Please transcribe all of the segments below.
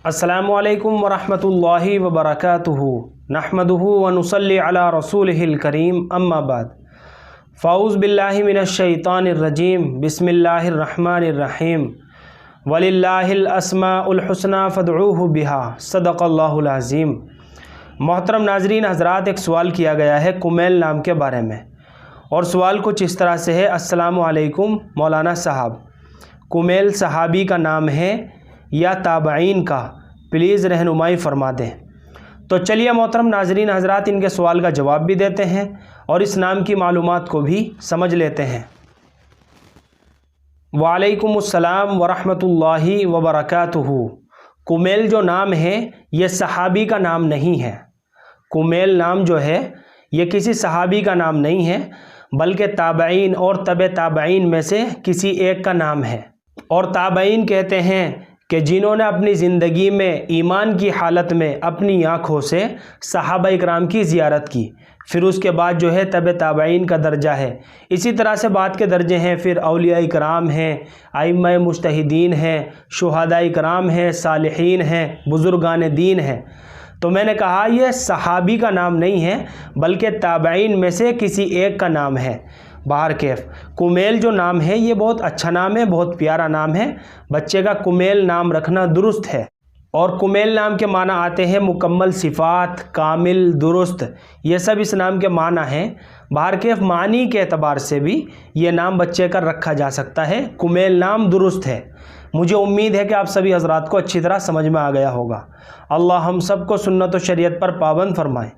अस्सलामु अलैकुम वरहमतुल्लाहि वबरकातुहू नहमदुहू व नुसल्ली अला रसूलिहिल करीम अम्मा बाद फ़ाऊज़ बिल्लाहि मिनश शैतानिर रजीम बिस्मिल्लाहिर रहमानिर रहीम वलिल्लाहिल अस्माउल हुस्ना फ़दऊहु बिहा सदक़ल्लाहुल अज़ीम। मोहतरम नाज़रीन हज़रात, एक सवाल किया गया है कुमैल नाम के बारे में, और सवाल कुछ इस तरह से है। अस्सलामु अलैकुम मौलाना साहब, कुमैल सहाबी का नाम है या ताबईन का, प्लीज़ रहनुमाई फरमा दें। तो चलिए मोहतरम नाज़रीन हज़रात, इनके सवाल का जवाब भी देते हैं और इस नाम की मालूमात को भी समझ लेते हैं। वालेकुमुस्सलाम वरहमतुल्लाहि वबरकातुहू। कुमैल जो नाम है ये सहाबी का नाम नहीं है। कुमैल नाम जो है ये किसी सहाबी का नाम नहीं है, बल्कि ताबईन और तबे ताबईन में से किसी एक का नाम है। और ताबईन कहते हैं कि जिन्होंने अपनी ज़िंदगी में ईमान की हालत में अपनी आँखों से सहाबा इकराम की ज़ियारत की, फिर उसके बाद जो है तबे ताबईन का दर्जा है। इसी तरह से बात के दर्जे हैं, फिर औलिया इकराम हैं, आइम्मा मुज्तहिदीन हैं, शुहदा इकराम हैं, सालिहीन हैं, बुज़ुर्गान दीन हैं। तो मैंने कहा यह सहाबी का नाम नहीं है, बल्कि ताबईन में से किसी एक का नाम है। बाहर कैफ कुमैल जो नाम है ये बहुत अच्छा नाम है, बहुत प्यारा नाम है। बच्चे का कुमैल नाम रखना दुरुस्त है। और कुमैल नाम के माना आते हैं मुकम्मल सिफ़ात, कामिल, दुरुस्त, ये सब इस नाम के माना हैं। बाहर कैफ मानी के एतबार से भी ये नाम बच्चे का रखा जा सकता है। कुमैल नाम दुरुस्त है। मुझे उम्मीद है कि आप सभी हजरात को अच्छी तरह समझ में आ गया होगा। अल्लाह हम सब को सुन्नत व शरीयत पर पाबंद फरमाए।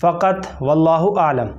फ़क़त वल्लाहु आलम।